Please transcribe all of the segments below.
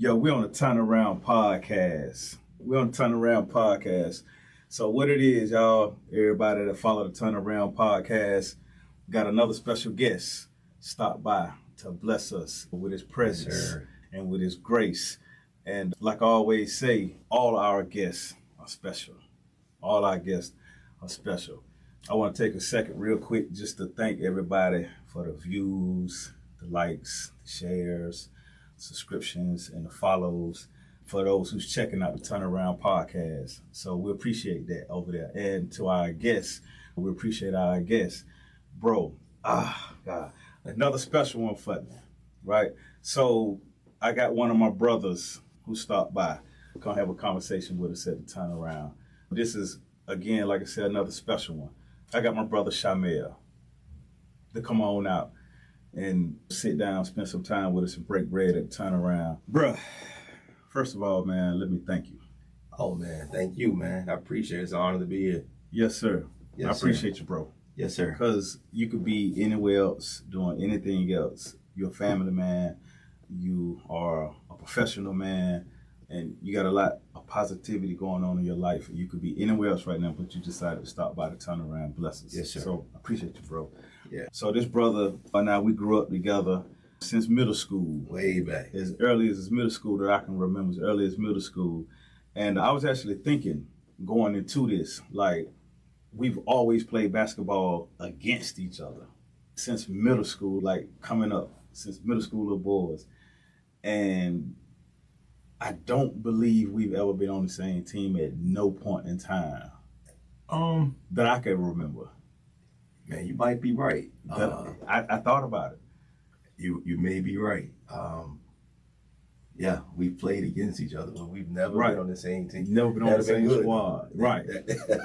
Yo, we're on a turnaround podcast. So what it is, y'all, everybody that follow the turnaround podcast, got another special guest stop by to bless us with his presence and with his grace. And like I always say, all our guests are special. All our guests are special. I want to take a second real quick just to thank everybody for the views, the likes, the shares, subscriptions, and the follows for those who's checking out the Turnaround Podcast. So we appreciate that over there. And to our guests, we appreciate our guests. Bro, God, another special one for me, right? So I got one of my brothers who stopped by, come have a conversation with us at the Turnaround. This is, again, like I said, another special one. I got my brother Sha-Mel to come on out and sit down, spend some time with us and break bread at the Turnaround. Bruh, first of all, man, let me thank you. Oh, man, thank you, man. I appreciate it. It's an honor to be here. Yes, sir. Yes, I appreciate you, bro. Yes, sir. Because you could be anywhere else, doing anything else. You're a family man. You are a professional man. And you got a lot of positivity going on in your life. You could be anywhere else right now, but you decided to stop by the Turnaround. Bless us. Yes, sir. So I appreciate you, bro. Yeah. So this brother, now we grew up together since middle school. Way back. As early as middle school that I can remember, as early as middle school. And I was actually thinking, going into this, like, we've always played basketball against each other since middle school, like coming up, since middle school little boys. And I don't believe we've ever been on the same team at no point in time that I can remember. Man, you might be right. I thought about it. You may be right. Yeah, we've played against each other, but we've never been on the same team. Never been on the same squad. Right.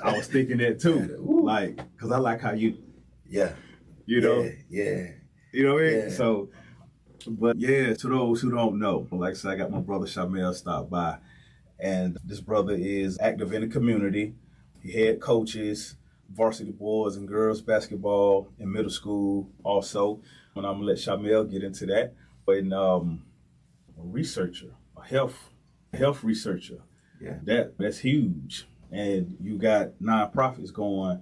I was thinking that too. Like, because I like how you, yeah, you know? Yeah. You know what I mean? Yeah. So, but yeah, to those who don't know, like I said, I got my brother Sha-Mel stop by. And this brother is active in the community. He head coaches varsity boys and girls basketball in middle school also. And I'm going to let Sha-Mel get into that. And a researcher, a health researcher. Yeah. That's huge. And you got nonprofits going,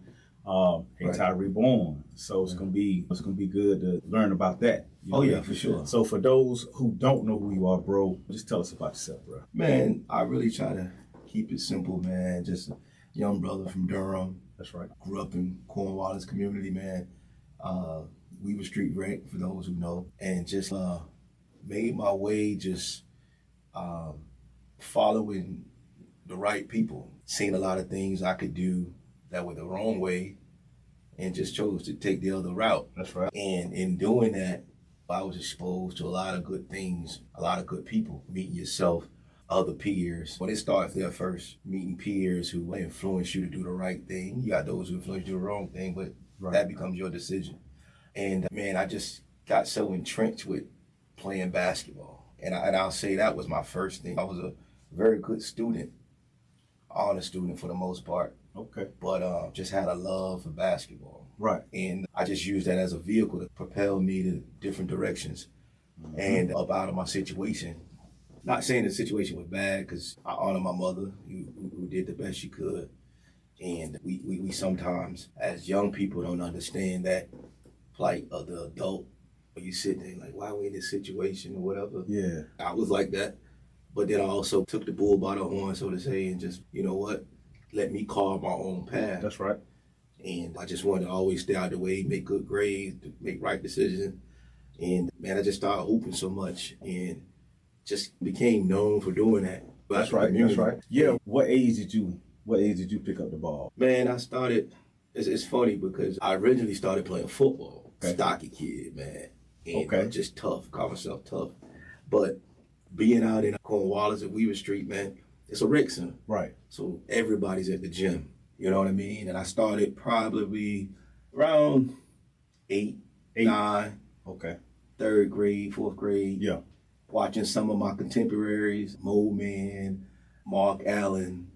Hey Tyree Born. So it's gonna be good to learn about that. Oh yeah, for sure. So for those who don't know who you are, bro, just tell us about yourself, bro. Man, I really try to keep it simple, man. Just a young brother from Durham. That's right. Grew up in Cornwallis community, man. We were street rat, for those who know, and just made my way just following the right people. Seen a lot of things I could do that were the wrong way and just chose to take the other route. That's right. And in doing that, I was exposed to a lot of good things, a lot of good people, meeting yourself, other peers. Well, it starts there first, meeting peers who influence you to do the right thing. You got those who influence you to do the wrong thing, but that becomes your decision. And man, I just got so entrenched with playing basketball. And I'll say that was my first thing. I was a very good student, honor student for the most part. Okay. But just had a love for basketball. Right. And I just used that as a vehicle to propel me to different directions and up out of my situation. Not saying the situation was bad, because I honor my mother who did the best she could. And we sometimes, as young people, don't understand that plight of the adult. You sit there like, why are we in this situation or whatever? Yeah. I was like that. But then I also took the bull by the horn, so to say, and just, you know what, let me carve my own path. That's right. And I just wanted to always stay out of the way, make good grades, make right decisions. And man, I just started hooping so much and just became known for doing that. That's right. That's right. Yeah. What age did you pick up the ball? Man, I started, it's funny because I originally started playing football. Okay. Stocky kid, man. And just tough, call myself tough. But being out in Cornwallis and Weaver Street, man, it's a rec center. Right. So everybody's at the gym. You know what I mean? And I started probably around 8, 9. Okay. 3rd grade, 4th grade. Yeah. Watching some of my contemporaries, Mo Man, Mark Allen,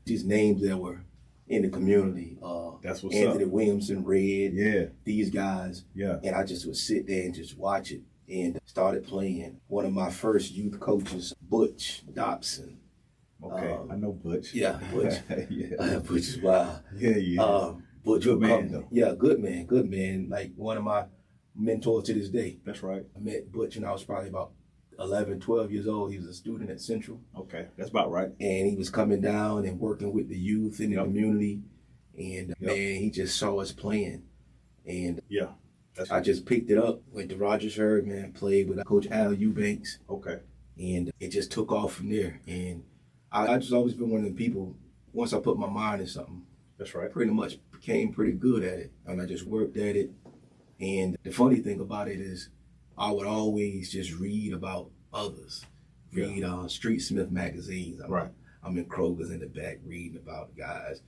these names that were in the community. That's what's Anthony up. Williamson, Red. Yeah. These guys. Yeah. And I just would sit there and just watch it. and started playing. One of my first youth coaches, Butch Dobson. Okay, I know Butch. Yeah, Butch. Yeah. Butch is wild. Yeah. Butch Good man, come, though. Yeah, good man. Like one of my mentors to this day. That's right. I met Butch when I was probably about 11, 12 years old. He was a student at Central. Okay, that's about right. And he was coming down and working with the youth in the community. And man, he just saw us playing. And Yeah. I just picked it up, went to Rogers Herd, man, played with Coach Al Eubanks. Okay. And it just took off from there. And I just always been one of the people, once I put my mind in something, That's right. pretty much became pretty good at it. And I just worked at it. And the funny thing about it is I would always just read about others. Read Street Smith magazines. I'm in Kroger's in the back reading about guys.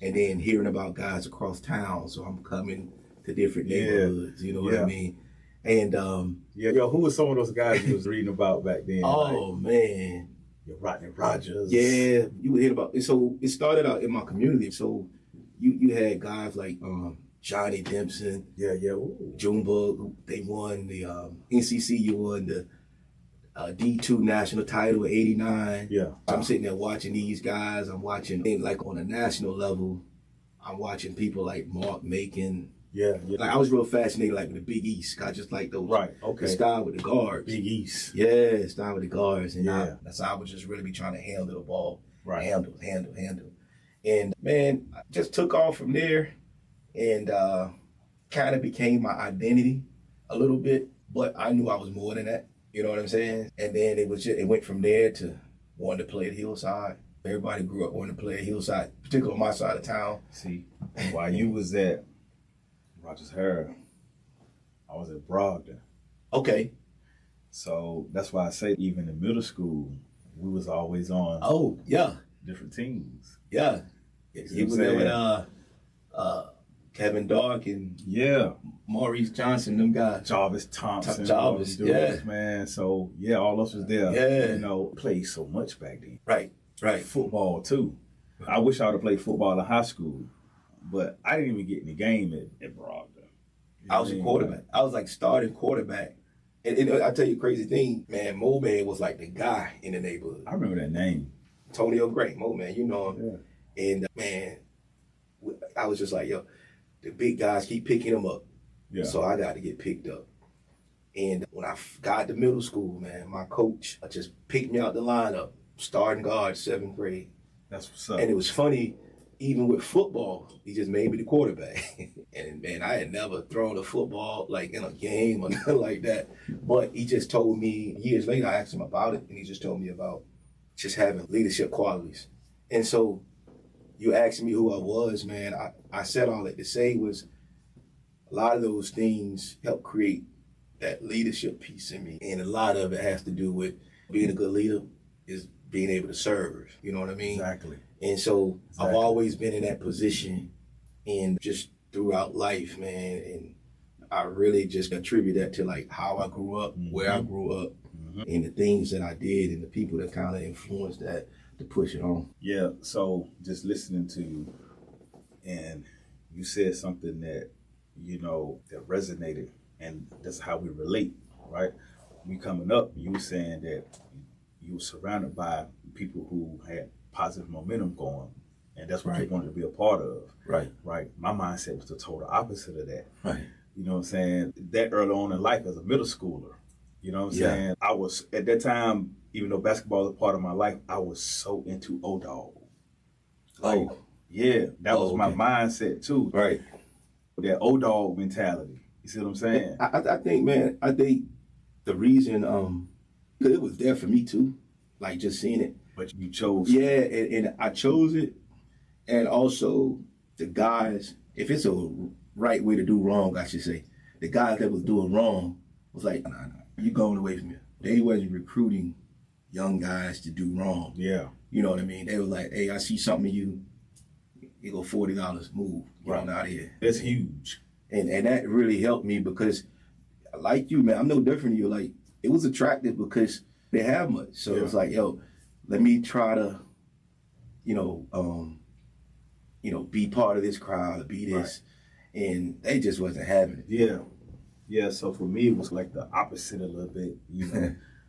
And then hearing about guys across town. So I'm coming to different neighborhoods, you know what I mean? And who was some of those guys you was reading about back then? oh man. Your Rodney Rogers. Yeah, you would hear about it. So it started out in my community. So you had guys like Johnny Dempson, Junebug, they won the NCCU won the D2 national title in '89. Yeah. So I'm sitting there watching these guys. I'm watching, like on a national level, I'm watching people like Mark Macon. Yeah. Like I was real fascinated like with the Big East. I just like those. Right. Okay. The style with the guards. Big East. Yeah, style with the guards. And that's how I would just really be trying to handle the ball. Right. Handle. And man, I just took off from there and kind of became my identity a little bit. But I knew I was more than that. You know what I'm saying? And then it went from there to wanting to play at Hillside. Everybody grew up wanting to play at Hillside, particularly on my side of town. See, while you was at Rogers Herd, I was at Brogdon. Okay. So that's why I say even in middle school, we was always on different teams. Yeah. He was there with Kevin Dark and Maurice Johnson, them guys. Jarvis Thompson. Jarvis, man. So all us was there. Yeah. You know, played so much back then. Right. Football too. I wish I would have played football in high school, but I didn't even get in the game at Brogdon. I was a quarterback. I was like starting quarterback. And I tell you a crazy thing, man, Mo Man was like the guy in the neighborhood. I remember that name. Tony O'Gray, Mo Man, you know him. Yeah. And man, I was just like, yo, the big guys keep picking him up. Yeah. So I got to get picked up. And when I got to middle school, man, my coach just picked me out the lineup, starting guard, 7th grade. That's what's up. And it was funny, even with football, he just made me the quarterback. And man, I had never thrown a football like in a game or nothing like that. But he just told me, years later, I asked him about it, and he just told me about just having leadership qualities. And so you asked me who I was, man. I said all that to say was a lot of those things help create that leadership piece in me. And a lot of it has to do with being a good leader is being able to serve. You know what I mean? Exactly. And so I've always been in that position and just throughout life, man. And I really just attribute that to like how I grew up, where I grew up, and the things that I did and the people that kind of influenced that to push it on. Yeah, so just listening to you, and you said something that, you know, that resonated, and that's how we relate, right? We coming up, you were saying that you were surrounded by people who had positive momentum going, and that's what you wanted to be a part of. Right. My mindset was the total opposite of that. Right. You know what I'm saying? That early on in life as a middle schooler, you know what I'm saying? I was, at that time, even though basketball was a part of my life, I was so into O-Dog. Like, that was my mindset too. Right. That O-Dog mentality. You see what I'm saying? I think, man, the reason, cause it was there for me too, like just seeing it. But you chose. Yeah, and I chose it. And also the guys, if it's a right way to do wrong, I should say, the guys that was doing wrong was like, nah, you going away from me. They wasn't recruiting young guys to do wrong. Yeah. You know what I mean? They were like, hey, I see something in you. You go $40, move. Get on out of here. That's huge. And that really helped me because, like you, man, I'm no different than you. Like, it was attractive because they have much. So it's like, yo, let me try to, be part of this crowd, be this. Right. And they just wasn't having it. Yeah. Yeah, so for me, it was like the opposite a little bit.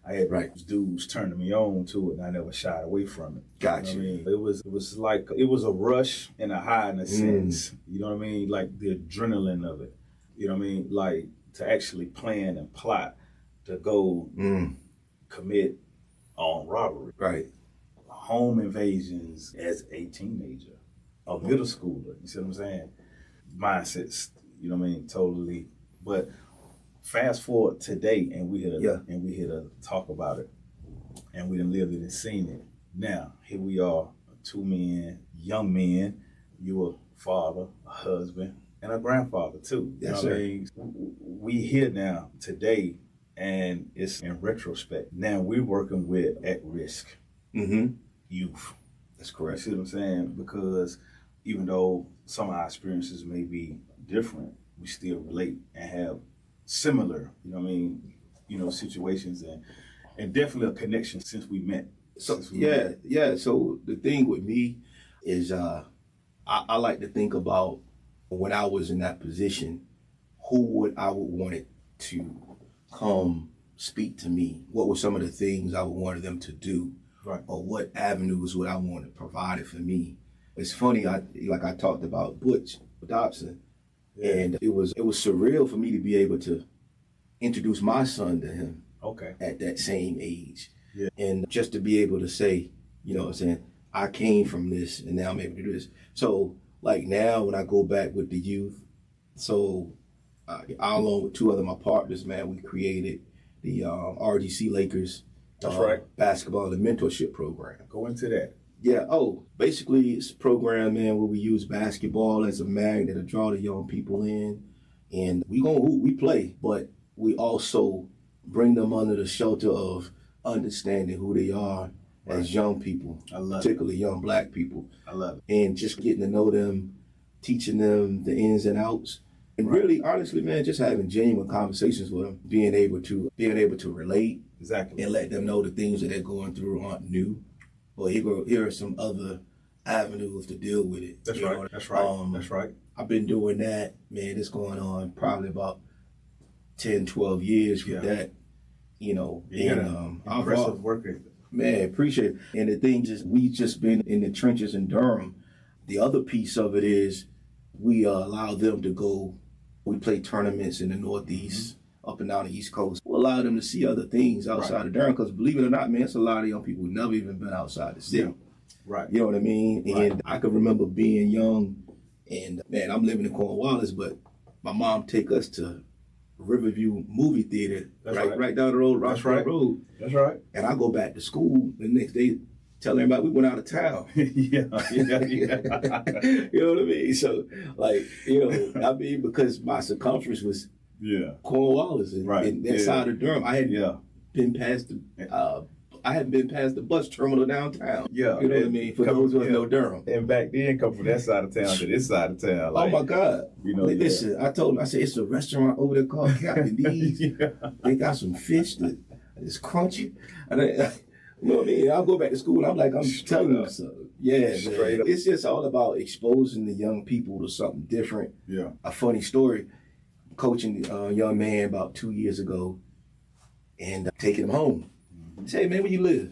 I had dudes turning me on to it, and I never shied away from it. Gotcha. You know what I mean? It was like, it was a rush and a high in a sense. You know what I mean? Like the adrenaline of it. You know what I mean? Like to actually plan and plot to go commit on robbery. Right. Home invasions as a teenager, a middle schooler. You see what I'm saying? Mindsets, you know what I mean? Totally. But fast forward today, and we here to talk about it, and we done lived it and seen it. Now here we are, two men, young men. You a father, a husband, and a grandfather too. Yes, you know sir. what I mean? We here now today, and it's in retrospect. Now we're working with at-risk youth. That's You correct. see what I'm saying? Because even though some of our experiences may be different, we still relate and have similar, you know what I mean, situations and definitely a connection since we met. So yeah. So the thing with me is I like to think about when I was in that position, who I would want it to come speak to me. What were some of the things I would want them to do? Right. Or what avenues would I want to provide for me? It's funny, I talked about Butch Dobson, and it was surreal for me to be able to introduce my son to him at that same age. Yeah. And just to be able to say, you know what I'm saying, I came from this and now I'm able to do this. So like now when I go back with the youth, so I along with two other my partners, man, we created the RDC Lakers basketball and mentorship program. Go into that. Yeah. Basically it's a program, man, where we use basketball as a magnet to draw the young people in, and we play, but we also bring them under the shelter of understanding who they are as young people, particularly young Black people. I love it. And just getting to know them, teaching them the ins and outs, and really, honestly, man, just having genuine conversations with them, being able to relate. Exactly. And let them know the things that they're going through aren't new. But here are some other avenues to deal with it. That's right. That's right. That's right. I've been doing that, man. It's going on probably about 10, 12 years with that. Impressive work ethic. Man, appreciate it. And the thing is, we just been in the trenches in Durham. The other piece of it is we allow them to go. We play tournaments in the Northeast, up and down the East Coast. We'll allow them to see other things outside of Durham, because believe it or not, man, it's a lot of young people who never even been outside the city. Yeah. Right. You know what I mean? Right. And I can remember being young, and man, I'm living in Cornwallis, but my mom take us to Riverview movie theater, right down the road, Rochford Road. That's right. And I go back to school the next day, tell everybody we went out of town. yeah. You know what I mean? So, because my circumference was Cornwallis and that side of Durham, I hadn't been past the bus terminal downtown. Yeah. You know what I mean? For those who know Durham. And back then, come from that side of town to this side of town. Like, oh my God. Listen, I told him, I said, it's a restaurant over there called Captain D's. They got some fish that is crunchy. And you know what I mean? I'll go back to school and I'm telling them something. Yeah, straight up. It's just all about exposing the young people to something different. Yeah. A funny story, coaching a young man about 2 years ago and taking him home. I said, hey, man, where you live?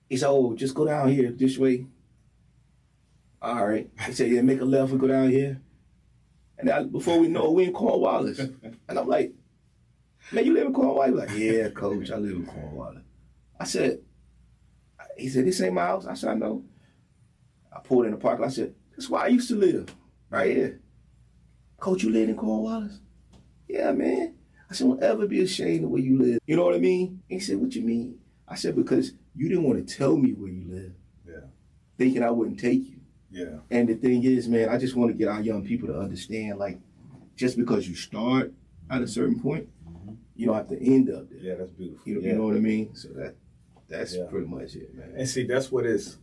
He said, oh, just go down here this way. All right. He said, yeah, make a left and go down here. And before we know it, we in Cornwallis. And I'm like, man, you live in Cornwallis? He's like, yeah, coach, I live in Cornwallis. He said, this ain't my house. I said, I know. I pulled in the park. I said, that's where I used to live, right here. Coach, you live in Cornwallis? Yeah, man. I said, don't ever be ashamed of where you live. You know what I mean? He said, what you mean? I said, because you didn't want to tell me where you live. Yeah. Thinking I wouldn't take you. Yeah. And the thing is, man, I just want to get our young people to understand, like, just because you start at a certain point, you don't have to end up there. Yeah, that's beautiful. You know what I mean? So that's pretty much it, man. And see, that's what it's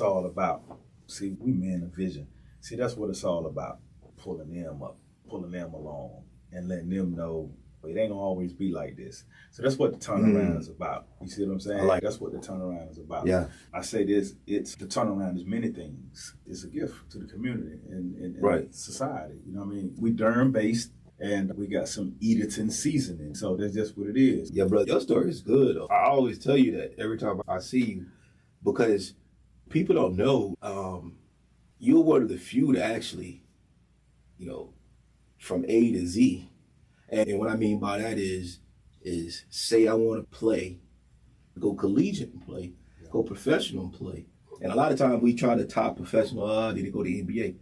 all about. See, we men of vision. See, that's what it's all about. Pulling them up, pulling them along, and letting them know it ain't gonna always be like this. So that's what the turnaround is about. You see what I'm saying? That's what the turnaround is about. Yeah. I say this, the turnaround is many things. It's a gift to the community and society. You know what I mean? We Durham based, and we got some Edenton seasoning. So that's just what it is. Yeah, brother, your story is good. Though. I always tell you that every time I see you, because people don't know, you're one of the few to actually, from A to Z. And what I mean by that is say I want to play, go collegiate and play, go professional and play. And a lot of times we try to top professional, did he go to the NBA?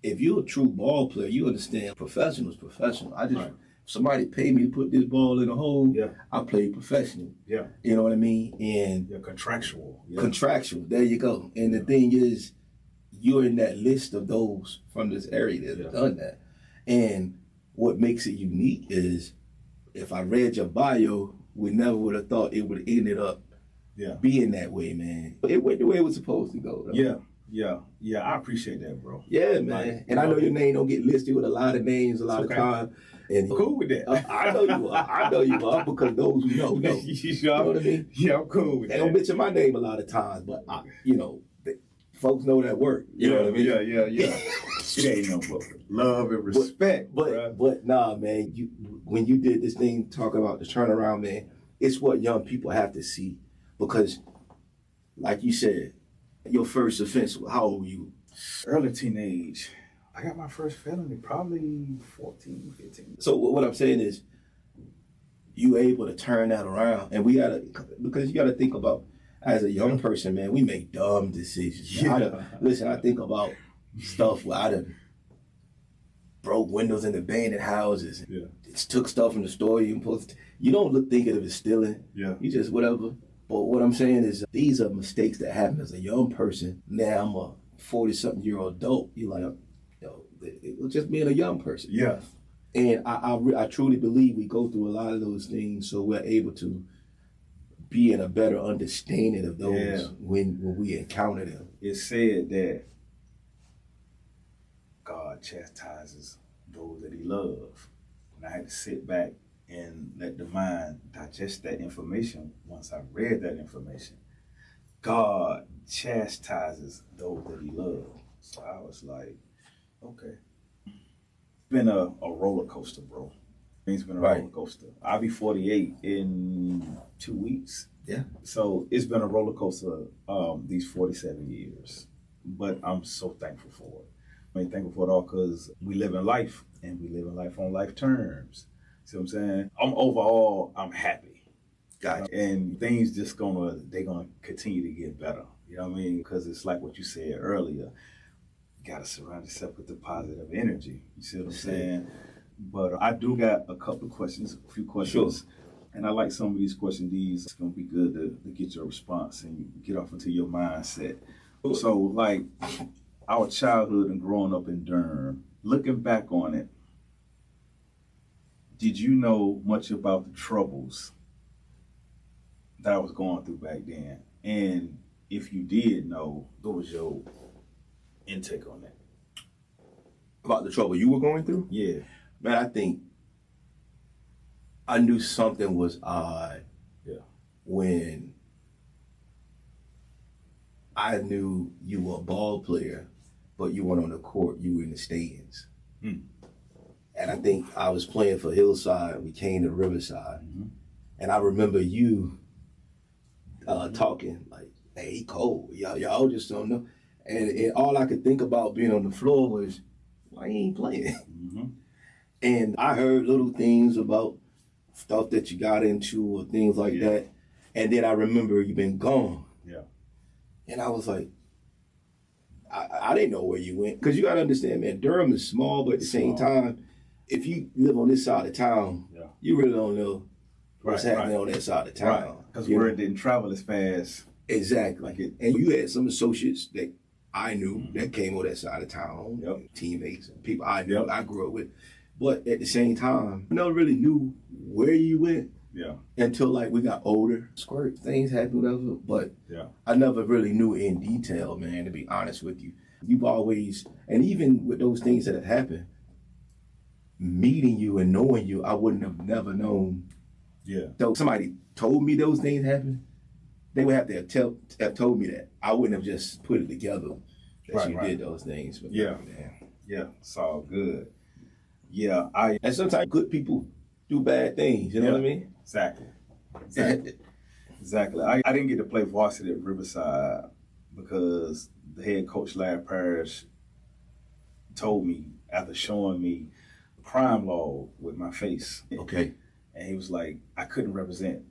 If you're a true ball player, you understand professional is professional. If somebody paid me to put this ball in a hole, I play professional. Yeah. You know what I mean? And contractual. Yeah. Contractual. There you go. And the thing is, you're in that list of those from this area that have done that. And what makes it unique is if I read your bio, we never would have thought it would have ended up being that way, man. It went the way it was supposed to go, though. Yeah, I appreciate that, bro. Yeah, man. And I know your name don't get listed with a lot of names a lot of times. And I'm cool with that. I know you are. I know you are because those who know. You know what I mean? Yeah, I'm cool with that. They don't mention my name a lot of times, but folks know that work. You know what I mean? Yeah. It ain't no book. Love and respect. But nah, man, when you did this thing talking about the turnaround, man, it's what young people have to see. Because, like you said, your first offense, how old were you? Early teenage. I got my first felony probably 14, 15. So what I'm saying is, you able to turn that around. And because you gotta think about, as a young person, man, we make dumb decisions. I think about stuff where I done broke windows in abandoned houses. Took stuff from the store you don't think of it as stealing. You just whatever. But what I'm saying is these are mistakes that happen as a young person. Now I'm a 40-something-year-old adult. You're like, it was just being a young person. Yeah. And I truly believe we go through a lot of those things so we're able to be in a better understanding of those when we encounter them. It's said that God chastises those that he loves. And I had to sit back and let the mind digest that information. Once I read that information, God chastises those that he loves. So I was like, okay. It's been a roller coaster, bro. It's been a roller coaster. I'll be 48 in 2 weeks. Yeah. So it's been a roller coaster these 47 years. But I'm so thankful for it. Thankful for it all because we live in life and we live in life on life terms. See what I'm saying? I'm happy. Gotcha. And things they're gonna continue to get better. You know what I mean? Because it's like what you said earlier. You gotta surround yourself with the positive energy. You see what I'm saying? But I do got a few questions. Sure. And I like some of these questions. It's gonna be good to get your response and you get off into your mindset. So like our childhood and growing up in Durham, looking back on it, did you know much about the troubles that I was going through back then? And if you did know, what was your intake on that? About the trouble you were going through? Yeah. Man, I think I knew something was odd when I knew you were a ball player, but you weren't on the court, you were in the stands. And I think I was playing for Hillside, we came to Riverside. And I remember you talking like, hey, he cold, y'all just don't know. And all I could think about being on the floor was, why he ain't playing? And I heard little things about stuff that you got into or things like that. And then I remember you been gone. Yeah. And I was like, I didn't know where you went. Because you got to understand, man, Durham is small, but at the same time, if you live on this side of town, you really don't know what's happening on that side of town. Because word didn't travel as fast. Exactly. And you had some associates that I knew that came on that side of town, teammates, and people I knew, I grew up with. But at the same time, I never really knew where you went until like we got older. Squirt, things happen, whatever. But I never really knew in detail, man, to be honest with you. You've always, and even with those things that have happened, meeting you and knowing you, I wouldn't have never known. So somebody told me those things happened, they would have to have told me that. I wouldn't have just put it together that you did those things. But it's all good. Yeah, And sometimes good people do bad things, you know what I mean? Exactly. Exactly. I didn't get to play varsity at Riverside because the head coach, Larry Parrish, told me after showing me crime log with my face. Okay. And he was like, I couldn't represent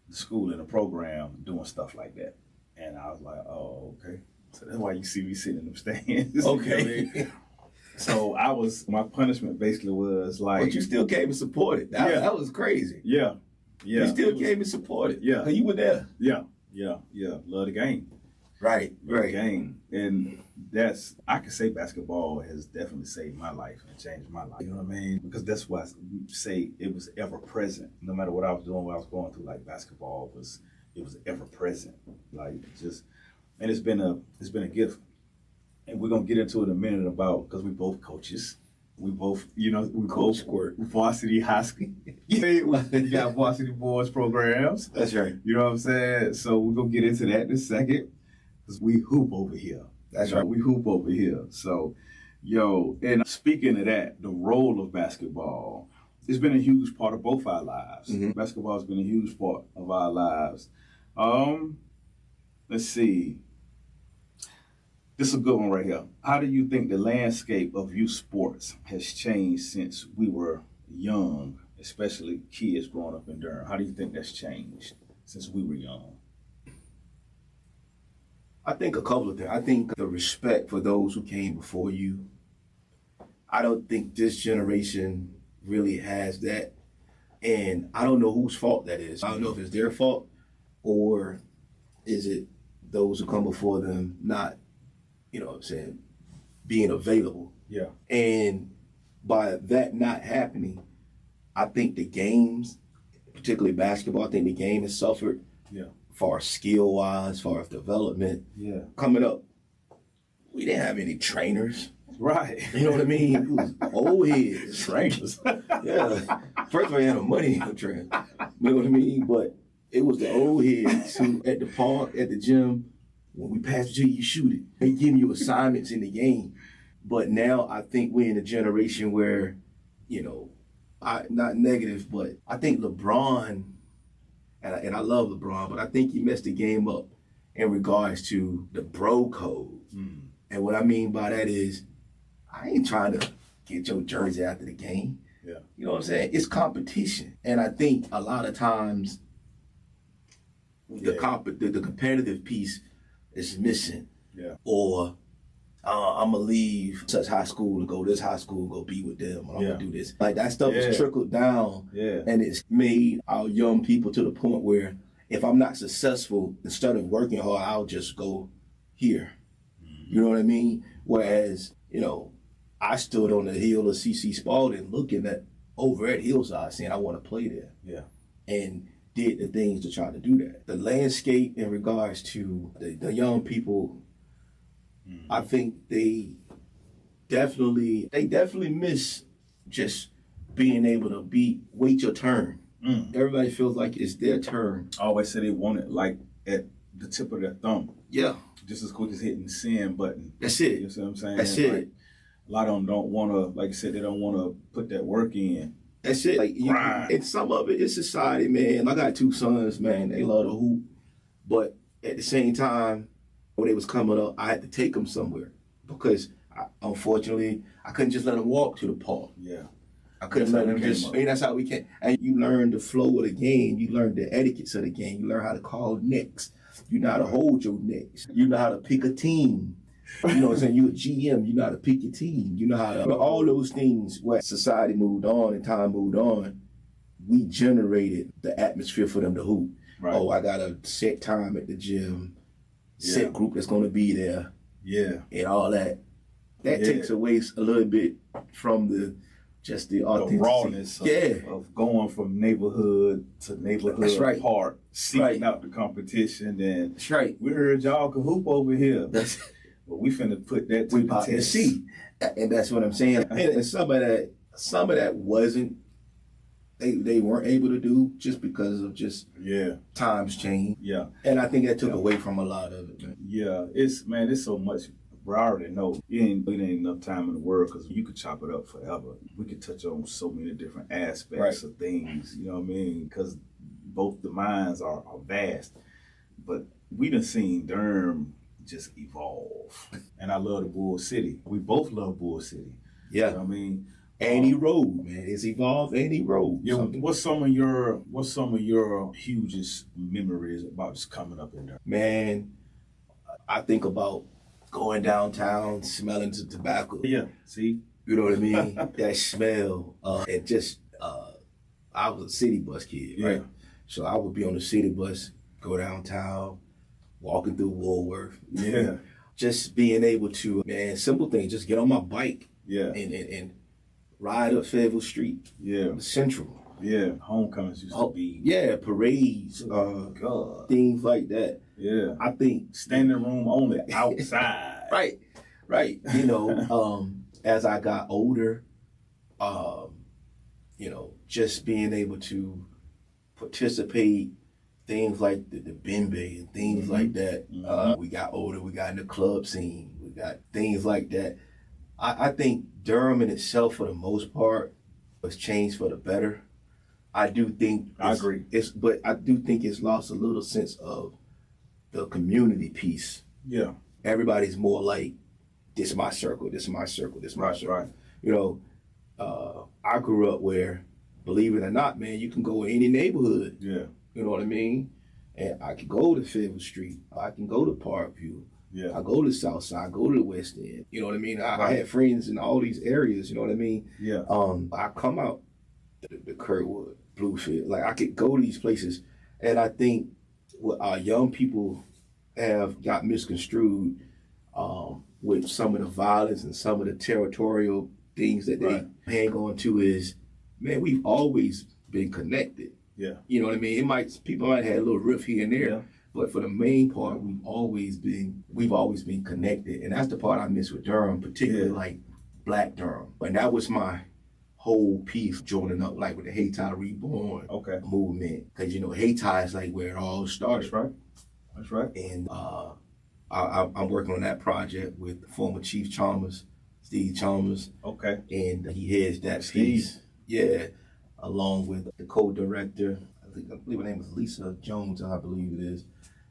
the school in the program doing stuff like that. And I was like, oh, okay. So that's why you see me sitting in them stands. Okay. So my punishment basically was like. But you still came and supported. That was crazy. Yeah. You still came and supported. Yeah. Because you were there. Yeah. Love the game. Right. The game. And I could say basketball has definitely saved my life and changed my life. You know what I mean? Because that's why I say it was ever present. No matter what I was doing, what I was going through, like basketball was ever present. Like and it's been a gift. And we're gonna get into it in a minute about, because we both coaches. We both, both squirt. Varsity high school. We got varsity boys programs. That's right. You know what I'm saying? So we're gonna get into that in a second. Because we hoop over here. That's right. We hoop over here. So, and speaking of that, the role of basketball, it's been a huge part of both our lives. Mm-hmm. Basketball has been a huge part of our lives. Let's see. This is a good one right here. How do you think the landscape of youth sports has changed since we were young, especially kids growing up in Durham? How do you think that's changed since we were young? I think a couple of things. I think the respect for those who came before you. I don't think this generation really has that. And I don't know whose fault that is. I don't know if it's their fault or is it those who come before them not, being available. Yeah. And by that not happening, I think the games, particularly basketball, I think the game has suffered. Yeah. Far skill-wise, far as development. Yeah. Coming up, we didn't have any trainers. Right. You know what I mean? It was old heads. Trainers. Yeah. First of all, you had no money to train. You know what I mean? But it was the old heads who, at the park, at the gym, when we pass the G, you shoot it. They give you assignments in the game. But now I think we're in a generation where, not negative, but I think LeBron, and I love LeBron, but I think he messed the game up in regards to the bro code. Mm. And what I mean by that is, I ain't trying to get your jersey after the game. Yeah. You know what I'm saying? It's competition. And I think a lot of times the competitive piece is missing. Yeah. Or I'm going to leave such high school and go to this high school and go be with them. I'm going to do this. Like that stuff is trickled down. Yeah. And it's made our young people to the point where if I'm not successful, instead of working hard, I'll just go here. Mm-hmm. You know what I mean? Whereas, I stood on the hill of C.C. Spalding looking over at Hillside saying I want to play there. Yeah. And did the things to try to do that. The landscape in regards to the young people, I think they definitely miss just being able to wait your turn. Mm. Everybody feels like it's their turn. I always say they want it like at the tip of their thumb. Yeah. Just as quick as hitting the send button. That's it. You know what I'm saying? That's it. Like, a lot of them don't want to, like you said, they don't want to put that work in. That's it. And some of it is society, man. I got two sons, man. They love to hoop. But at the same time, when they was coming up, I had to take them somewhere because, unfortunately, I couldn't just let them walk to the park. Yeah. I couldn't let them just, that's how we can. And you learn the flow of the game. You learn the etiquettes of the game. You learn how to call necks. You know how to hold your necks. You know how to pick a team. You know what I'm saying? You a GM, you know how to pick your team. You know how to, all those things where society moved on and time moved on, we generated the atmosphere for them to hoop. Right. Oh, I got a set time at the gym, set group that's going to be there. Yeah. And all that. That takes away a little bit from the rawness of going from neighborhood to neighborhood park, seeking out the competition. And that's right. We heard y'all can hoop over here. But we finna put that to the test. See, and that's what I'm saying. And some of that wasn't, they weren't able to do just because of times change. Yeah. And I think that took away from a lot of it, man. Yeah, it's so much Bro, I already know it ain't enough time in the world because you could chop it up forever. We could touch on so many different aspects of things, you know what I mean? Because both the minds are vast. But we done seen Durham just evolve. And I love the Bull City. We both love Bull City. Yeah. You know what I mean? And he rode, man. It's evolved and he rode. Yeah, what's some of your hugest memories about just coming up in there? Man, I think about going downtown, smelling the tobacco. Yeah, see? You know what I mean? That smell. And just, I was a city bus kid, right? So I would be on the city bus, go downtown, walking through Woolworth. Yeah. Just being able to, man, simple things, just get on my bike. Yeah. And ride up Fayetteville Street. Yeah. Central. Yeah. Homecomings used to be. Yeah, parades, God. things like that. Yeah. I think standing room only outside. Right. You know, as I got older, you know, just being able to participate, things like the Bembe and things like that. We got older, we got in the club scene, we got things like that. I think Durham in itself, for the most part, has changed for the better. I do think I agree. But I do think it's lost a little sense of the community piece. Yeah. Everybody's more like, this is my circle, this is my circle, this is my circle. Right. You know, I grew up where, believe it or not, man, you can go in any neighborhood. Yeah. You know what I mean? And I can go to Fayetteville Street, I can go to Parkview. Yeah. I go to the South Side, I go to the West End. You know what I mean? I had friends in all these areas, you know what I mean? Yeah. I come out the Kirkwood, Bluefield. Like, I could go to these places, and I think what our young people have got misconstrued with some of the violence and some of the territorial things that they hang on to is, man, we've always been connected. Yeah. You know what I mean? People might have had a little riff here and there, but for the main part, we've always been connected. And that's the part I miss with Durham, particularly like Black Durham. And that was my whole piece, joining up like with the Hayti Reborn movement. Because, you know, Hayti is like where it all started. That's right. And I'm working on that project with former Chief Chalmers, Steve Chalmers. Okay. And he heads that piece. Yeah. Along with the co-director, I believe her name is Lisa Jones, I believe it is.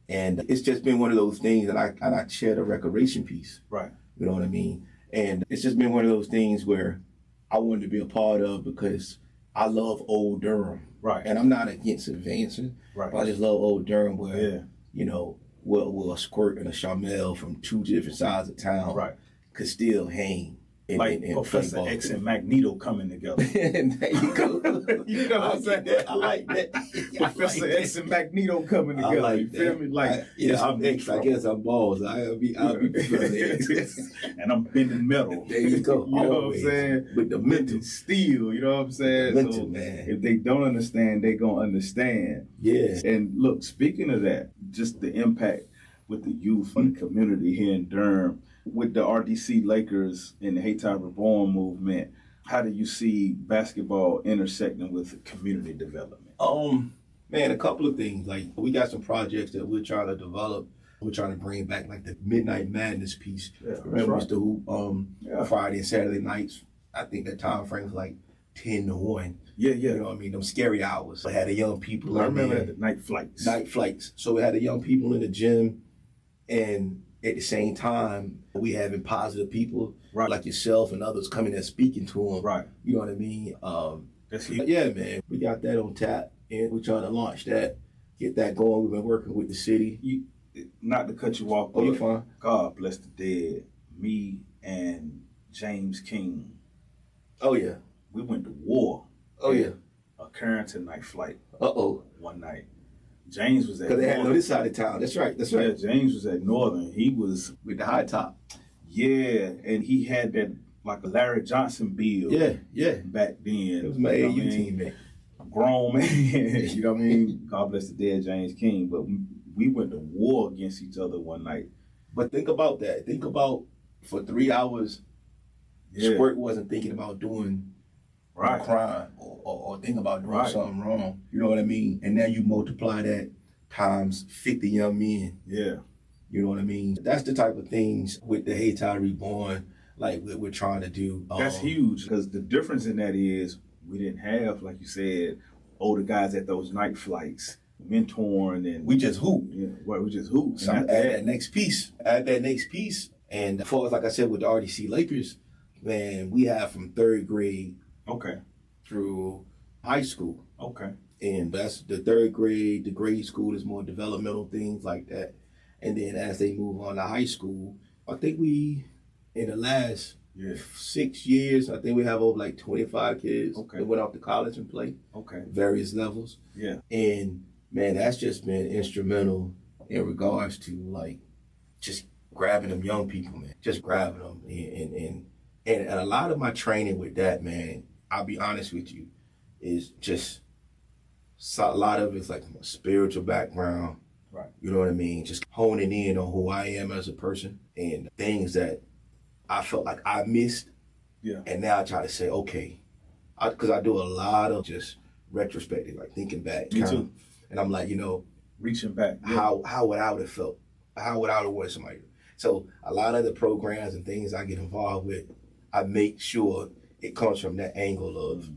And it's just been one of those things that I chair the recreation piece. Right. You know what I mean? And it's just been one of those things where I wanted to be a part of because I love old Durham. Right. And I'm not against advancing. Right. But I just love old Durham where, you know, we'll a squirt and a Sha-Mel from two different sides of town could still hang. Like Professor X and Magneto coming together. And there you go. You know what I'm saying? I like that. Professor X and Magneto coming together. Like you feel me? Like, I'm X. I guess I'm balls. I'll be Professor X. And I'm bending metal. There you go. You know what I'm saying? With the mental steel. You know what I'm saying? Mental, so man. If they don't understand, they gonna understand. Yeah. And look, speaking of that, just the impact with the youth and the community here in Durham. With the RDC Lakers and the Hayti Reborn movement, how do you see basketball intersecting with community development? Man, a couple of things. Like, we got some projects that we're trying to develop. We're trying to bring back like the Midnight Madness piece. Yeah, remember Mr. Hoop, Friday and Saturday nights. I think that time frame was like 10 to 1. Yeah. You know what I mean? Them scary hours. We had the young people. I remember the night flights. Night flights. So we had the young people in the gym, and at the same time, we having positive people like yourself and others coming and speaking to them. Right. You know what I mean? That's huge. Yeah, man. We got that on tap, and we're trying to launch that, get that going. We've been working with the city. Not to cut you off, but you're fine. God bless the dead. Me and James King. Oh, yeah. We went to war. Oh, yeah. A Carrington night flight. One night. James was at because they had on this side of town. That's right. Yeah, James was at Northern. He was with the high top. Yeah, and he had that like a Larry Johnson build. Yeah. Back then. It was my AU teammate. Grown man. You know what I mean? God bless the dead James King. But we went to war against each other one night. But think about that. Think about for 3 hours, Squirt wasn't thinking about doing a crime or thinking about doing something wrong. You know what I mean? And now you multiply that times 50 young men. Yeah. You know what I mean? That's the type of things with the Hey Ty Reborn, like we're trying to do. That's huge, because the difference in that is we didn't have, like you said, older guys at those night flights mentoring, and we just hoop. Yeah, we just hoop. So add that next piece. And as far as, like I said, with the RDC Lakers, man, we have from 3rd grade through high school. Okay. And that's the 3rd grade. The grade school is more developmental things like that. And then as they move on to high school, I think we, in the last 6 years, I think we have over like 25 kids that went off to college and play. Various levels. Yeah. And man, that's just been instrumental in regards to like just grabbing them young people, man. Just grabbing them. And a lot of my training with that, man, I'll be honest with you, is just a lot of it's like a spiritual background. Right. You know what I mean? Just honing in on who I am as a person and things that I felt like I missed. Yeah. And now I try to say, okay, because I do a lot of just retrospective, like thinking back. Me too. And I'm like, you know, reaching back. How would I have felt? How would I have wanted somebody? So a lot of the programs and things I get involved with, I make sure it comes from that angle of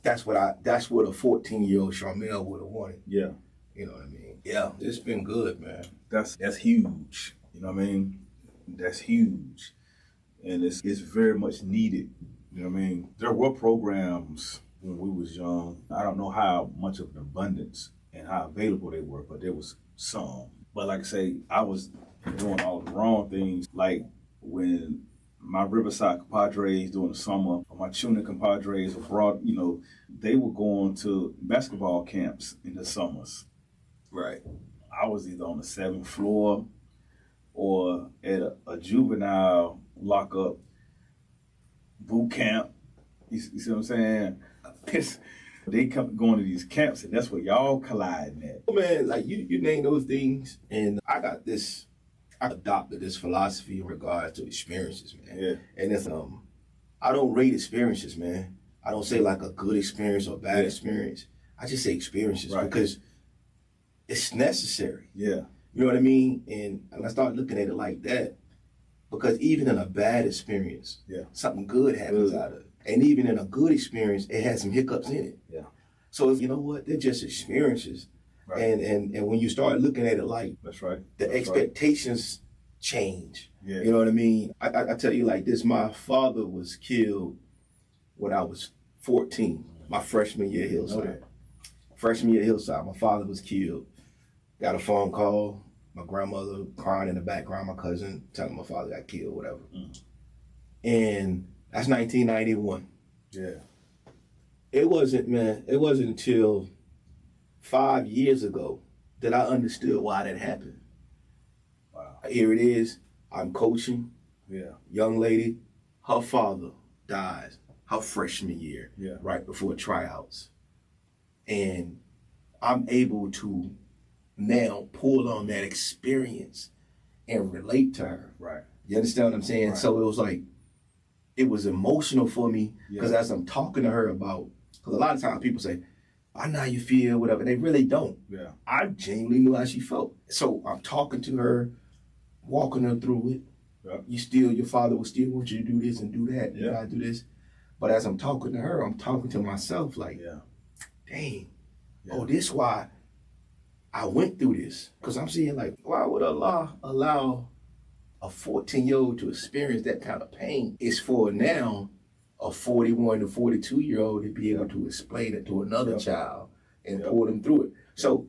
that's what a 14-year-old Sha-Mel would have wanted. Yeah. You know what I mean? Yeah, it's been good, man. That's huge. You know what I mean? That's huge. And it's very much needed. You know what I mean? There were programs when we was young. I don't know how much of an abundance and how available they were, but there was some. But like I say, I was doing all the wrong things. Like when my Riverside compadres during the summer, or my Tuning compadres abroad, you know, they were going to basketball camps in the summers. Right. I was either on the 7th floor or at a juvenile lockup boot camp. You see what I'm saying? They come going to these camps, and that's where y'all colliding at. Man, like you name those things, and I adopted this philosophy in regards to experiences, man. Yeah. And it's I don't rate experiences, man. I don't say like a good experience or bad experience. I just say experiences because it's necessary. Yeah. You know what I mean? And I start looking at it like that because even in a bad experience, something good happens out of it. And even in a good experience, it has some hiccups in it. Yeah. So you know what? They're just experiences. Right. And when you start looking at it like that's right, the expectations change. Yeah. You know what I mean? I tell you like this, my father was killed when I was 14, my freshman year at Hillside. Freshman year at Hillside, my father was killed. Got a phone call, my grandmother crying in the background, my cousin telling my father got killed, whatever. And that's 1991. Yeah. It wasn't until 5 years ago that I understood why that happened. Wow. Here it is. I'm coaching. Yeah. Young lady, her father dies her freshman year, yeah, right before tryouts. And I'm able to now pull on that experience and relate to her. Right. You understand what I'm saying? Right. So it was like, it was emotional for me because as I'm talking to her about, because a lot of times people say, I know how you feel, whatever. They really don't. Yeah. I genuinely knew how she felt. So I'm talking to her, walking her through it. Yeah. Your father will still want you to do this and do that. You gotta do this. But as I'm talking to her, I'm talking to myself like, dang, oh, this why I went through this. Because I'm seeing like, why would Allah allow a 14-year-old to experience that kind of pain? It's for now a 41 to 42-year-old to be able to explain it to another child and pull them through it. So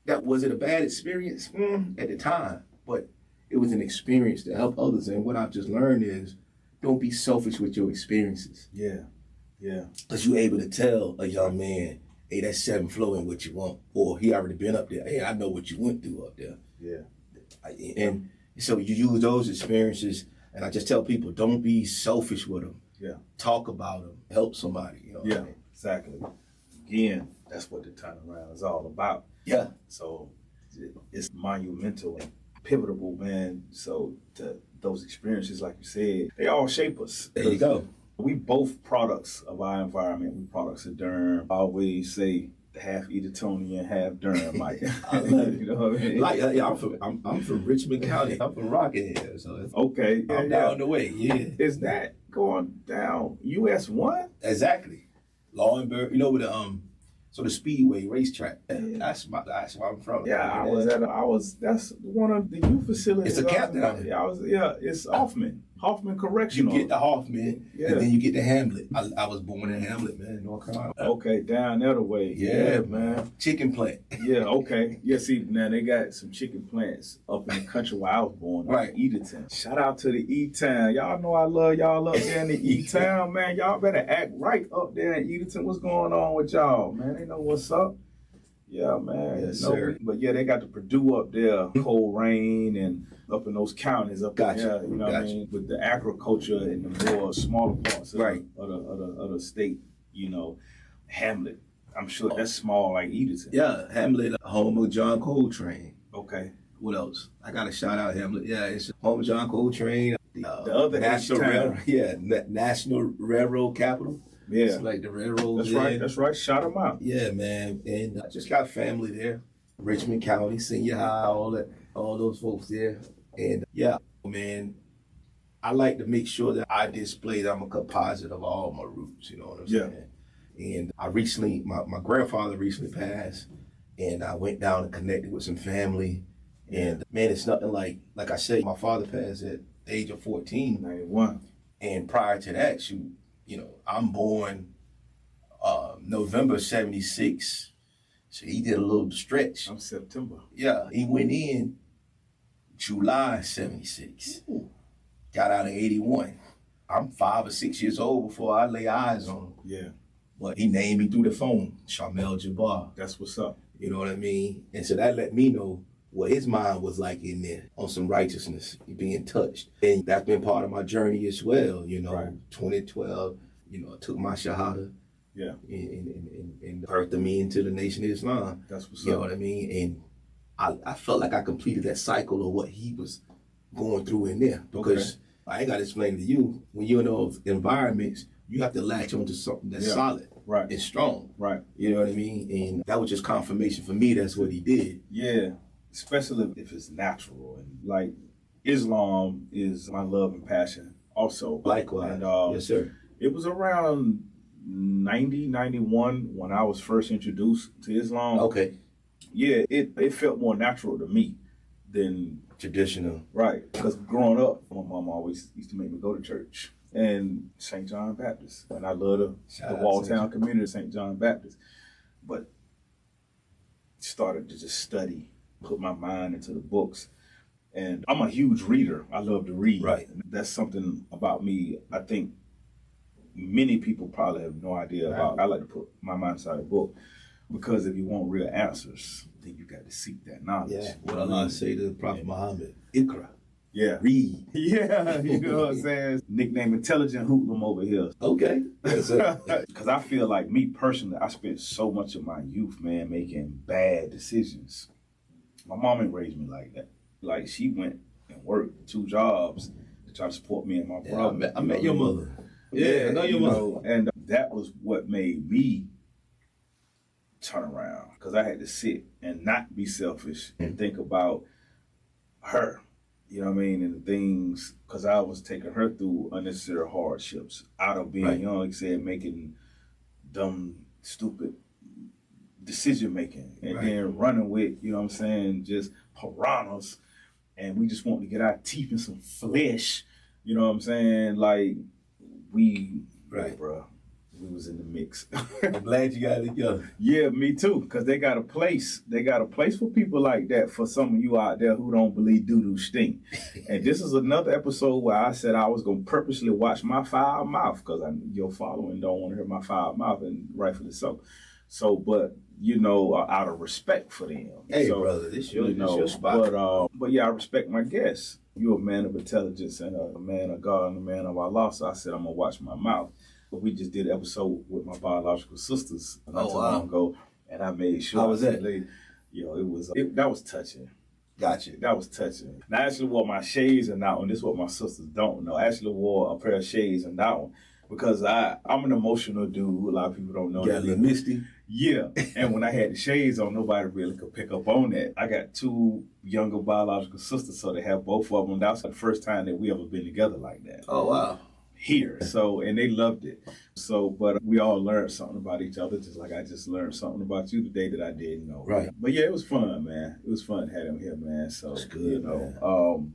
was it a bad experience? At the time, but it was an experience to help others. And what I've just learned is don't be selfish with your experiences. Yeah, yeah. Because you're able to tell a young man, hey, that 7th floor ain't what you want. Or he already been up there. Hey, I know what you went through up there. Yeah. And so you use those experiences, and I just tell people, don't be selfish with them. Yeah. Talk about them. Help somebody. You know what I mean? Exactly. Again, that's what the turnaround is all about. Yeah. So it's monumental and pivotal, man. So those experiences, like you said, they all shape us. There you go. We both products of our environment. We products of Durham. I always say half Edentonian, half Durham, Mike. I love it. You know what I mean? Like, yeah, I'm from Richmond County. I'm from Rockingham, so Okay. Yeah, I'm down the way. Yeah, Is that going down US 1? exactly. Lauenburg, you know where so the Speedway racetrack. That's where I'm from. That's one of the youth facilities. It's a camp down there. It's Hoffman Correctional. You get the Hoffman, Yeah. and then you get the Hamlet. I was born in Hamlet, man, North Carolina. Okay, down the other way. Yeah, man. Chicken plant. Yeah, okay. Yeah, see, now they got some chicken plants up in the country where I was born, Right. Edenton. Shout out to the E-Town. Y'all know I love y'all up there in the E-Town, man. Y'all better act right up there in Edenton. What's going on with y'all, man? They know what's up. Yeah, man. Yes, sir. But yeah, they got the Purdue up there, Coleraine, and up in those counties up Gotcha. there. You know what I mean? With the agriculture and the more smaller parts of, Right. of the state, you know, Hamlet. I'm sure that's small like Edenton. Yeah, Hamlet, home of John Coltrane. Okay. What else? I got to shout out Hamlet. Yeah, it's home of John Coltrane. The other National H-Town. National Railroad Capital. Yeah. It's like the railroads. That's right. Shout them out. Yeah, man. And I just got family there. Richmond County, Senior High, all those folks there. And yeah, man, I like to make sure that I display that I'm a composite of all my roots, you know what I'm saying? And I recently, my grandfather recently passed, and I went down and connected with some family. And man, it's nothing like I said, my father passed at the age of 14. 91. And prior to that, you know, I'm born November 76. So he did a little stretch. I'm September. Yeah, he went in July 76. Ooh. Got out in 81. I'm 5 or 6 years old before I lay eyes on him. Yeah. But he named me through the phone, Sha-Mel Jabbar. That's what's up. You know what I mean? And so that let me know what his mind was like in there on some righteousness, being touched. And that's been part of my journey as well. You know, Right. 2012, you know, I took my Shahada. Yeah. And birthed me into the Nation of Islam. That's what's You know up. what I mean? And I felt like I completed that cycle of what he was going through in there. Because I ain't got to explain to you, when you're in those environments, you have to latch onto something that's solid Right. and strong. Right. You know what I mean? And that was just confirmation for me. That's what he did. Yeah. Especially if it's natural. And like Islam is my love and passion also. Likewise. And yes, sir. it was around 90, 91 when I was first introduced to Islam. Okay. Yeah, it felt more natural to me than Traditional. right. Because growing up, my mom always used to make me go to church. And St. John Baptist. And I love the Shout out Walltown community of St. John Baptist. But started to just study, put my mind into the books. And I'm a huge reader. I love to read. Right. That's something about me I think many people probably have no idea about. I like to put my mind inside a book because if you want real answers, then you got to seek that knowledge. Yeah. What Allah say to the Prophet Muhammad? Ikra. Yeah. Read. Yeah, you know what I'm saying? Nickname Intelligent Hoodlum over here. Okay. Yes, sir. Because I feel like me personally, I spent so much of my youth, man, making bad decisions. My mom ain't raised me like that. Like she went and worked 2 jobs to try to support me and my brother. I met your mother. Yeah, I know your mother. And that was what made me turn around because I had to sit and not be selfish and think about her. You know what I mean? And the things, because I was taking her through unnecessary hardships out of being young, like I said, making dumb, stupid decision making and then running with, you know what I'm saying, just piranhas. And we just want to get our teeth in some flesh. You know what I'm saying? Like, bro, we was in the mix. I'm glad you got it together. Yeah, me too. Because they got a place. They got a place for people like that. For some of you out there who don't believe doo-doo stink. And this is another episode where I said I was going to purposely watch my foul mouth because your following don't want to hear my foul mouth, and rightfully so. So, but, you know, out of respect for them. Hey, so, brother, this your spot. But yeah, I respect my guests. You're a man of intelligence and a man of God and a man of Allah. So I said I'm going to watch my mouth. But we just did an episode with my biological sisters not too long ago, and I made sure. How was that? That was touching. Gotcha. That was touching. And I actually wore my shades in that one. This is what my sisters don't know. I actually wore a pair of shades in that one because I'm an emotional dude. A lot of people don't know Got a little misty. Yeah, and when I had the shades on, nobody really could pick up on that. I got two younger biological sisters, so they have both of them. That was the first time that we ever been together like that. Oh, wow. Here. So, and they loved it. So, but we all learned something about each other, just like I just learned something about you today that I didn't know. Right. But yeah, it was fun, man. It was fun having him here, man. So, That's good, you know,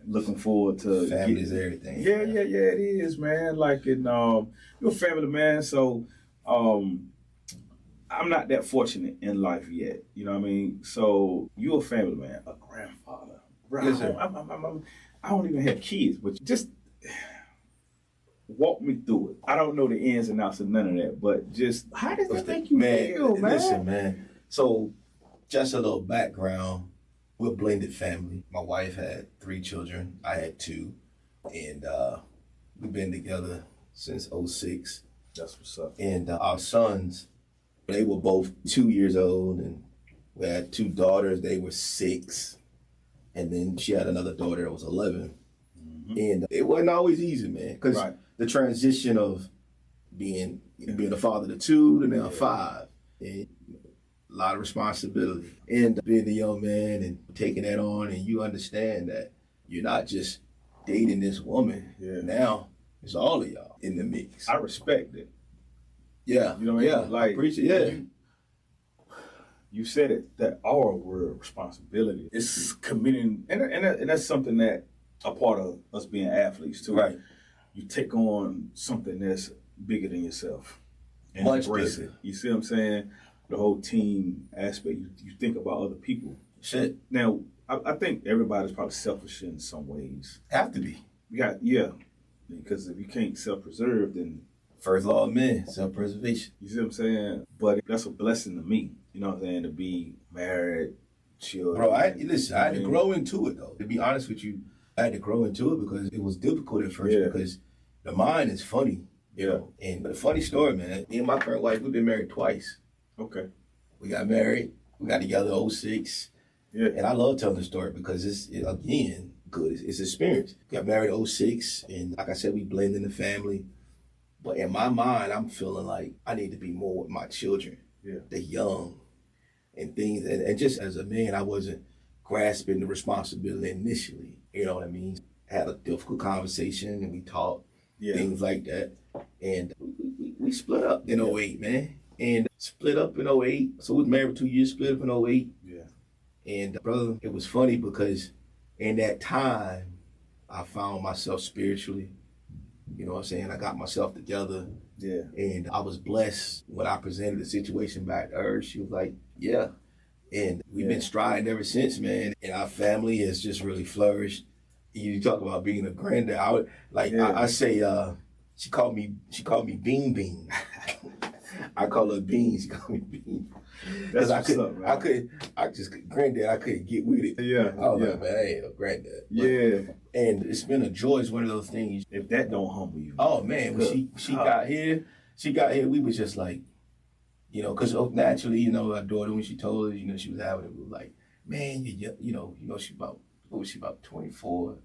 looking forward to family's everything. Yeah, it is, man. Like, in you're a family, man. So, I'm not that fortunate in life yet. You know what I mean? So, you're a family man, a grandfather. Yes, sir. I don't even have kids, but just walk me through it. I don't know the ins and outs of none of that, but just how does that make you feel, man? Listen, man. So, just a little background. We're a blended family. My wife had 3 children. I had 2. And we've been together since '06. That's what's up. And our sons, they were both 2 years old. And we had 2 daughters. They were 6. And then she had another daughter that was 11. Mm-hmm. And it wasn't always easy, man. Because the transition of being a father to 2 to now 5. And a lot of responsibility. And being a young man and taking that on, and you understand that you're not just dating this woman. Yeah. Now it's all of y'all in the mix. I respect it. Yeah. You know what I mean? Yeah. Like, I appreciate it. You said it, that our word responsibility. It's committing, and that's something that a part of us being athletes too. Right. You take on something that's bigger than yourself and Much embrace bigger. it. You see what I'm saying? The whole team aspect. You think about other people. Shit. Now, I think everybody's probably selfish in some ways. Have to be. Yeah. Because if you can't self-preserve, then first law of men, self-preservation. You see what I'm saying? But that's a blessing to me. You know what I'm saying? To be married, children. Bro, I had to grow into it though. To be honest with you, I had to grow into it because it was difficult at first because the mind is funny. You know? And the funny story, man, me and my current wife, we've been married twice. Okay. We got married. We got together in '06. Yeah. And I love telling the story because it's good. It's experience. Got married in '06, and like I said, we blend in the family. But in my mind, I'm feeling like I need to be more with my children. Yeah. They're young and things. And just as a man, I wasn't grasping the responsibility initially. You know what I mean? I had a difficult conversation and we talked, things like that. And we split up in '08, man. And split up in '08. So we was married for 2 years, split up in '08. Yeah. And brother, it was funny because in that time, I found myself spiritually. You know what I'm saying? I got myself together. Yeah. And I was blessed when I presented the situation back to her. She was like, yeah. And we've been striding ever since, man. And our family has just really flourished. You talk about being a granddad. I say, she called me Bean Bean. I call her Bean. She called me Bean. That's I Granddad, I couldn't get with it. Yeah. I was like, man, I ain't no granddad. But, and it's been a joy. It's one of those things. If that don't humble you. Oh, man. When she got here, we was just like, you know, because naturally, you know, our daughter, when she told us, you know, she was having it, we were like, man, you know, she about 24,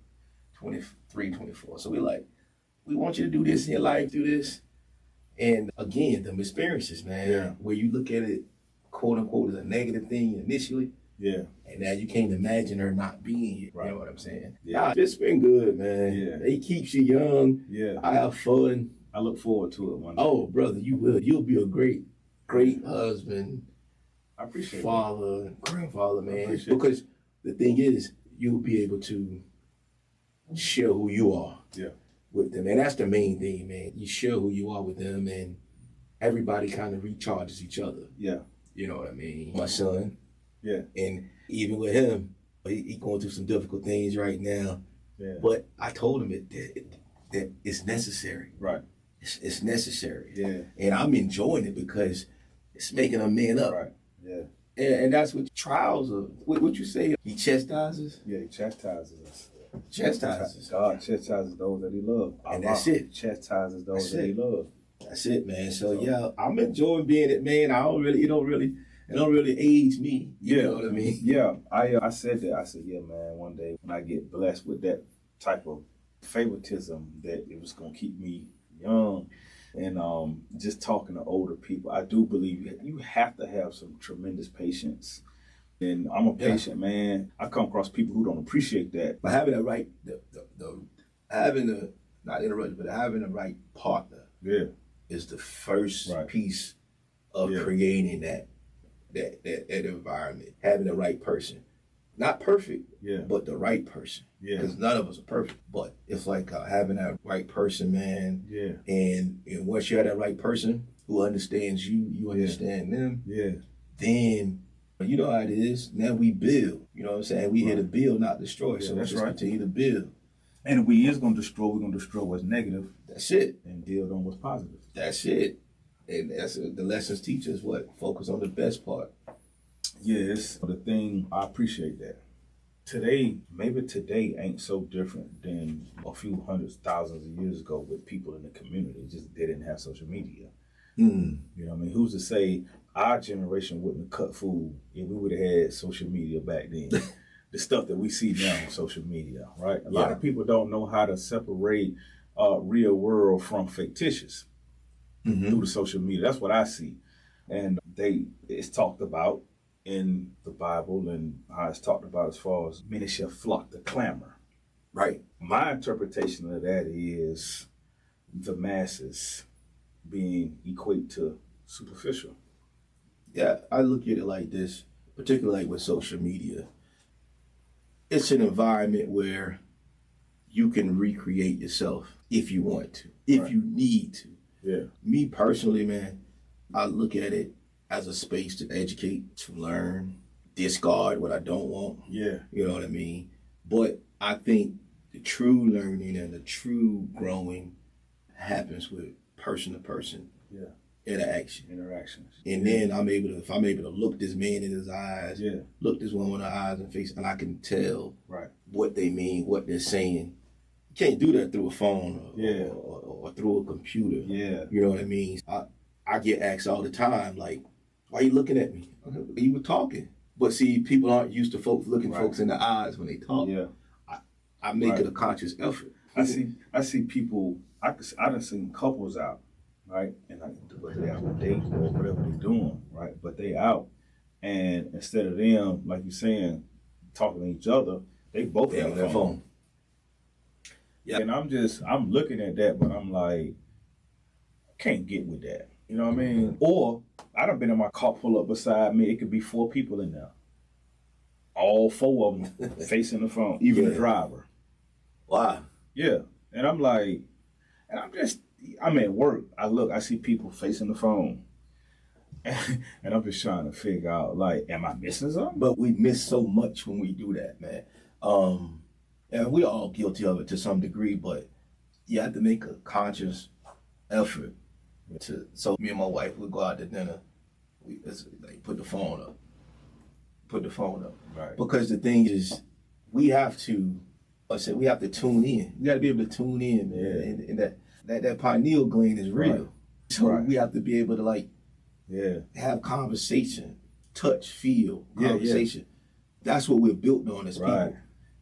23, 24. So we're like, we want you to do this in your life, do this. And again, them experiences, man, where you look at it, quote unquote, as a negative thing initially. Yeah. And now you can't imagine her not being here. Right. You know what I'm saying? Yeah. It's been good, man. Yeah. It keeps you young. Yeah. I have fun. I look forward to it one day. Oh, brother, you will. You'll be a great husband. I appreciate father, grandfather, man. Because the thing is, you'll be able to share who you are. Yeah. With them. And that's the main thing, man. You share who you are with them and everybody kind of recharges each other. Yeah. You know what I mean? My son. Yeah. And even with him, he going through some difficult things right now. Yeah. But I told him that it's necessary. Right. It's necessary. Yeah. And I'm enjoying it because it's making a man up. Right. Yeah. And that's what trials are. What you say? He chastises? Yeah, he chastises us. Chastises. God chastises those that he loves. And that's it. Chastises those that he loves. That's it, man. So yeah, I'm enjoying being it, man. It don't really age me. You know what I mean? Yeah. I said that. I said, yeah, man, one day when I get blessed with that type of favoritism, that it was gonna keep me young And just talking to older people, I do believe you have to have some tremendous patience. And I'm a patient man. I come across people who don't appreciate that. But having the right, having the, not interrupted, but having the right partner is the first piece of creating that environment. Having the right person. Not perfect, but the right person. Because none of us are perfect. But it's like having that right person, man. And once you have that right person who understands you, you understand them. Then you know how it is. Now we build. You know what I'm saying? We here to build, not destroy. So let's just continue to build. And if we is gonna destroy, we're gonna destroy what's negative. That's it. And build on what's positive. That's it. And that's the lessons teach us what? Focus on the best part. Yes, the thing, I appreciate that. Maybe today ain't so different than a few hundreds, thousands of years ago with people in the community. Just they didn't have social media. You know what I mean? Who's to say our generation wouldn't have cut food if we would have had social media back then? The stuff that we see now on social media, right? A lot of people don't know how to separate real world from fictitious through the social media. That's what I see. And it's talked about in the Bible and how it's talked about as far as many shall flock to clamor. Right. My interpretation of that is the masses being equate to superficial. Yeah, I look at it like this, particularly like with social media. It's an environment where you can recreate yourself if you want to, if you need to. Me personally, man, I look at it as a space to educate, to learn, discard what I don't want. You know what I mean? But I think the true learning and the true growing happens with person to person interactions. And then if I'm able to look this man in his eyes, look this woman in her eyes and face, and I can tell what they mean, what they're saying. You can't do that through a phone or through a computer. You know what I mean? I get asked all the time, like, why are you looking at me? You were talking. But see, people aren't used to folks looking folks in the eyes when they talk. I make it a conscious effort. I see people, I done seen couples out, right? And whether they have a date or whatever they're doing, right? But they out. And instead of them, like you're saying, talking to each other, they both have on their phone. And I'm looking at that, but I'm like, I can't get with that. You know what I mean? Or I done been in my car pull up beside me. It could be 4 people in there. All 4 of them facing the phone, even the driver. Wow. Yeah. And I'm like, I'm at work. I see people facing the phone. And I'm just trying to figure out, like, am I missing something? But we miss so much when we do that, man. And we're all guilty of it to some degree, but you have to make a conscious effort. So me and my wife would go out to dinner. Put the phone up. Right. Because the thing is, we have to tune in. We got to be able to tune in, man. And that pineal gland is real. So we have to be able to have conversation, touch, feel, conversation. That's what we're built on as people.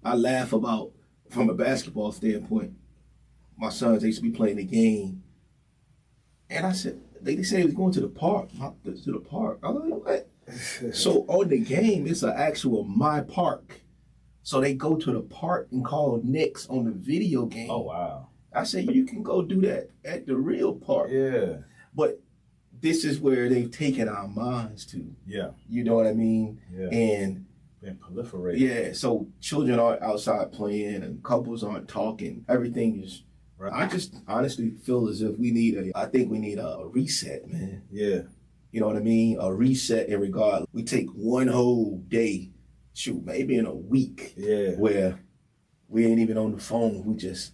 I laugh about, from a basketball standpoint, my sons, they used to be playing the game. And I said, they said he was going to the park. To the park. I was like, what? So on the game, it's an actual my park. So they go to the park and call next on the video game. Oh, wow. I said, you can go do that at the real park. But this is where they've taken our minds to. You know what I mean? And proliferating. So children aren't outside playing and couples aren't talking. Everything is... I just honestly feel as if we need a reset, man. You know what I mean? A reset in regard. We take one whole day, maybe in a week, where we ain't even on the phone. We just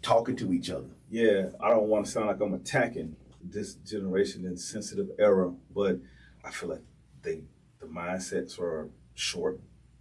talking to each other. I don't want to sound like I'm attacking this generation in sensitive era, but I feel like the mindsets are short.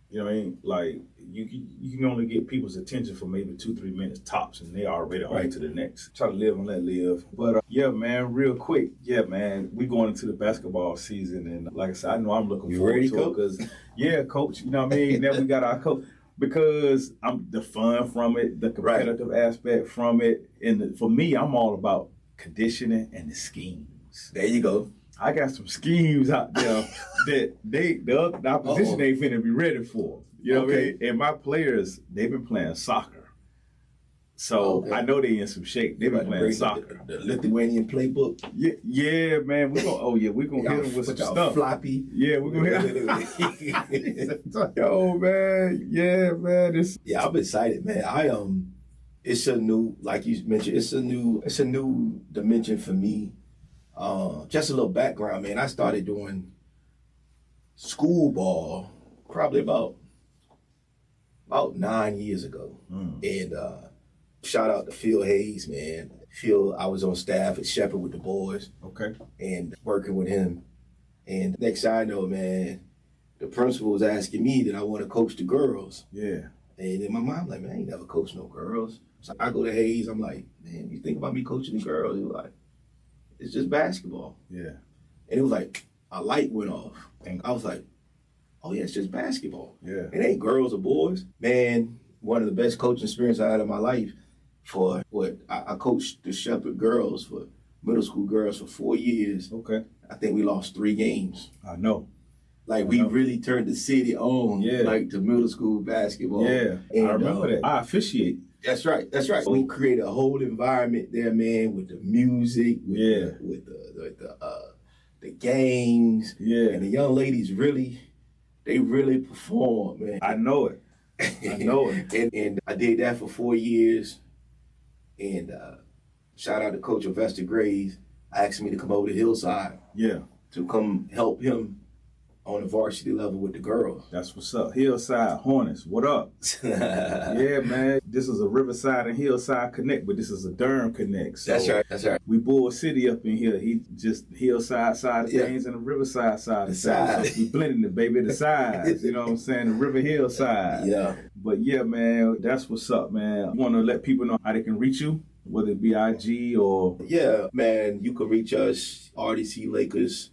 You know what I mean? Like, you can only get people's attention for maybe 2-3 minutes tops, and they already on to the next. Try to live and let live. But man, real quick. Man, we going into the basketball season, and like I said, I know I'm looking forward to it because, coach, you know what I mean? Then we got our coach. Because I'm the fun from it, the competitive aspect from it, and for me, I'm all about conditioning, and the schemes. There you go. I got some schemes out there that the opposition ain't finna be ready for. You know what I mean? And my players, they've been playing soccer. So I know they in some shape. They've been playing soccer. The Lithuanian playbook. Yeah, man. We're gonna hit them with some stuff. Floppy. Yeah, we're gonna hit them. Yo, man. Yeah, man. I'm excited, man. It's a new, like you mentioned, it's a new dimension for me. Just a little background, man. I started doing school ball probably about 9 years ago. And shout out to Phil Hayes, man. Phil, I was on staff at Shepherd with the boys. Okay. And working with him. And next thing I know, man, the principal was asking me that I want to coach the girls. Yeah. And then my mom like, man, I ain't never coached no girls. So I go to Hayes, I'm like, man, you think about me coaching the girls? He was like, it's just basketball. Yeah. And it was like, a light went off. And I was like, oh yeah, it's just basketball. Yeah. It ain't girls or boys. Man, one of the best coaching experiences I had in my life for I coached the Shepherd girls for middle school girls for 4 years. Okay. I think we lost 3 games. I know. Like we really turned the city on, like to middle school basketball. Yeah, and I remember that. I officiate. That's right. We created a whole environment there, man, with the music, with the games, and the young ladies really perform, man. I know it. and I did that for 4 years. And shout out to Coach Sylvester Graves, asked me to come over to Hillside. Yeah. To come help him on the varsity level with the girls. That's what's up. Hillside Hornets, what up? Yeah, man. This is a Riverside and Hillside connect, but this is a Durham connect. So That's right. We Bull City up in here. He just Hillside side of things and the Riverside side of things. So we blending the baby, the sides. You know what I'm saying? The River Hill side. Yeah. But yeah, man, that's what's up, man. I want to let people know how they can reach you, whether it be IG or... Yeah, man, you can reach us, RDC Lakers,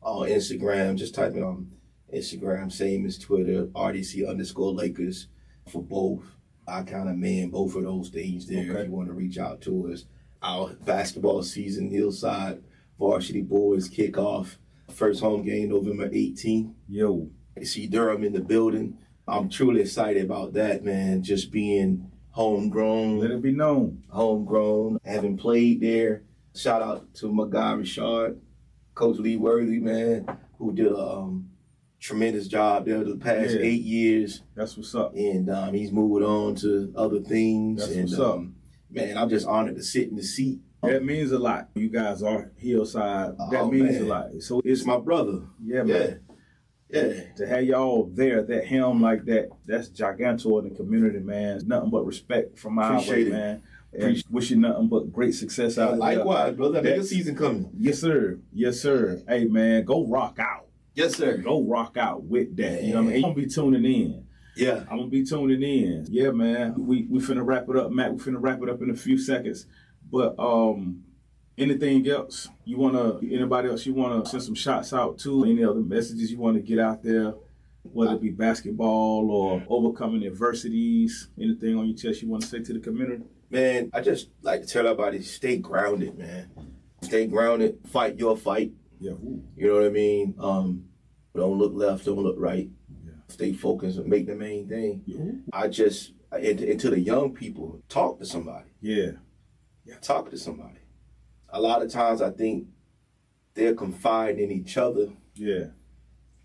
on Instagram. Just type it on Instagram, same as Twitter, RDC_Lakers for both. I kind of man both of those things there if you want to reach out to us. Our basketball season, Hillside Varsity Boys kick off. First home game, November 18th. Yo. You see Durham in the building. I'm truly excited about that, man. Just being homegrown. Let it be known. Homegrown, having played there. Shout out to my guy, Richard, Coach Lee Worthy, man, who did a tremendous job there the past 8 years. That's what's up. And he's moved on to other things. That's what's up. Man, I'm just honored to sit in the seat. That means a lot. You guys are Hillside. That means a lot. So it's my brother. Yeah, man. Yeah. To have y'all there at that helm like that, that's gigantor in the community, man. Nothing but respect from my way, man. And wish you nothing but great success out there. Likewise, brother. That season coming. Yes, sir. Yes, sir. Hey, man, go rock out. Yes, sir. Go rock out with that. You know what I mean? I'm going to be tuning in. Yeah. I'm going to be tuning in. Yeah, man. We finna wrap it up, Matt. We finna wrap it up in a few seconds. But anything else anybody else you want to send some shots out to? Any other messages you want to get out there? Whether it be basketball or overcoming adversities, anything on your chest you want to say to the community? Man, I just like to tell everybody, stay grounded, man. Stay grounded, fight your fight. Yeah. You know what I mean? Don't look left, don't look right. Yeah. Stay focused and make the main thing. Yeah. And to the young people, talk to somebody. Yeah. Talk to somebody. A lot of times I think they're confined in each other. Yeah.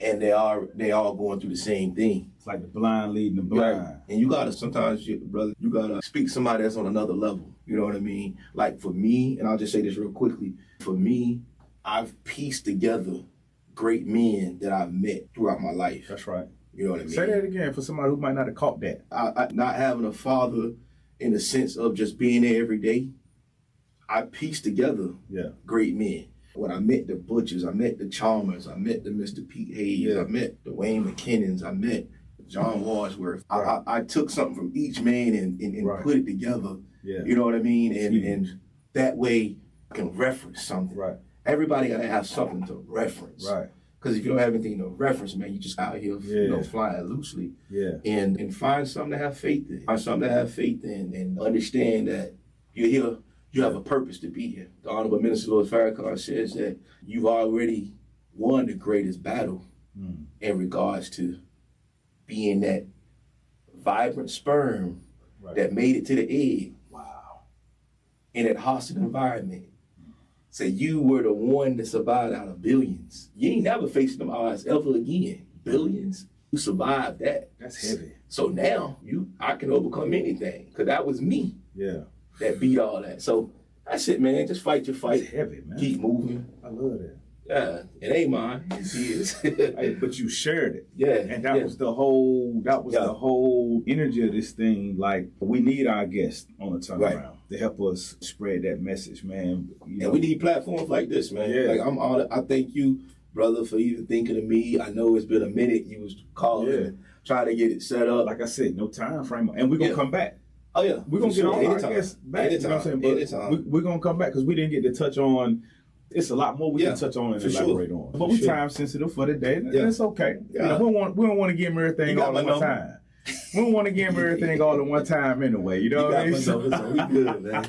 And they all going through the same thing. It's like the blind leading the blind. Right. And you gotta sometimes, brother, you gotta speak to somebody that's on another level. You know what I mean? Like for me, and I'll just say this real quickly. For me, I've pieced together great men that I've met throughout my life. That's right. You know what I mean? Say that again for somebody who might not have caught that. I not having a father in the sense of just being there every day. I pieced together great men. When I met the Butchers, I met the Chalmers, I met the Mr. Pete Hayes, I met the Wayne McKinnons, I met John Wadsworth. Right. I took something from each man and put it together. Yeah. You know what I mean? And that way I can reference something. Right. Everybody got to have something to reference. Right. Because if you don't have anything to reference, man, you just out here, flying loosely. Yeah. And find something to have faith in. Find something to have faith in and understand that you're here You have a purpose to be here. The Honorable Minister Louis Farrakhan says that you've already won the greatest battle in regards to being that vibrant sperm that made it to the egg. Wow. In that hostile environment. So you were the one that survived out of billions. You ain't never facing them odds ever again. Billions. You survived that. That's heavy. So now I can overcome anything. Because that was me. Yeah. That beat all that. So that's it, man. Just fight your fight. That's heavy, man. Keep moving. I love that. Yeah, it ain't mine. It's his. Hey, but you shared it. Yeah. And that was the whole the whole energy of this thing. Like, we need our guests on the turnaround to help us spread that message, man. And we need platforms like this, man. Yeah. Like I thank you, brother, for even thinking of me. I know it's been a minute you was calling, trying to get it set up. Like I said, no time frame. And we're gonna come back. Oh yeah. We're gonna get all our guests back. Anytime. You know what I'm saying? But we're gonna come back because we didn't get to touch on. It's a lot more we can touch on and elaborate on. But we're time sensitive for the day, and it's okay. Yeah. We don't want to give them everything all at one time. We don't want to give them everything all at one time anyway. You know what I mean? So we good, man.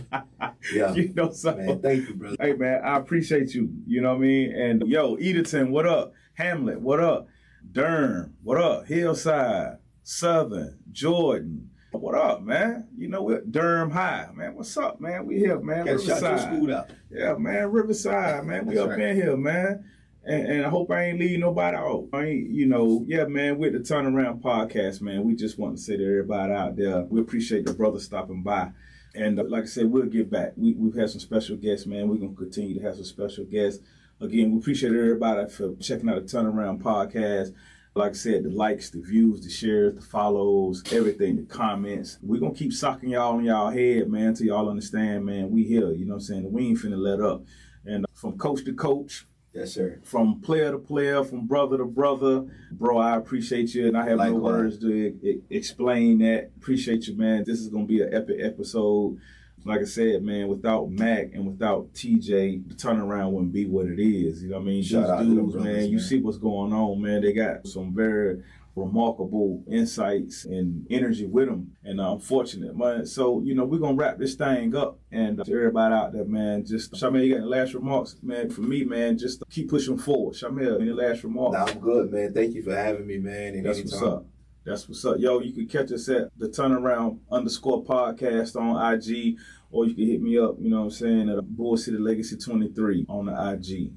Yeah. You know, so man, thank you, brother. Hey man, I appreciate you. You know what I mean? And yo, Edenton, what up? Hamlet, what up? Durham, what up? Hillside, Southern, Jordan. What up, man? You know, we're Durham High, man. What's up, man? We here, man. Got shot your school out. Yeah, man. Riverside, man. We up in here, man. And I hope I ain't leaving nobody out. Man, with the Turnaround Podcast, man, we just want to say to everybody out there, we appreciate the brother stopping by. And like I said, we'll get back. We've had some special guests, man. We're going to continue to have some special guests. Again, we appreciate everybody for checking out the Turnaround Podcast. Like I said, the likes, the views, the shares, the follows, everything, the comments. We're going to keep socking y'all on y'all head, man, until y'all understand, man, we here. You know what I'm saying? We ain't finna let up. And from coach to coach. Yes, sir. From player to player, from brother to brother. Bro, I appreciate you, and I have no words to explain that. Appreciate you, man. This is going to be an epic episode. Like I said, man, without Mac and without TJ, the turnaround wouldn't be what it is. You know what I mean? Shout out to them brothers, man. You see what's going on, man. They got some very remarkable insights and energy with them. And I'm fortunate, man. So, we're going to wrap this thing up. And to everybody out there, man, just, Sha-Mel, you got any last remarks? Man, for me, man, just keep pushing forward. Sha-Mel, any last remarks? Nah, I'm good, man. Thank you for having me, man. And that's what's up. That's what's up. Yo, you can catch us at the Turnaround _ podcast on IG, or you can hit me up, you know what I'm saying, at Bull City Legacy 23 on the IG.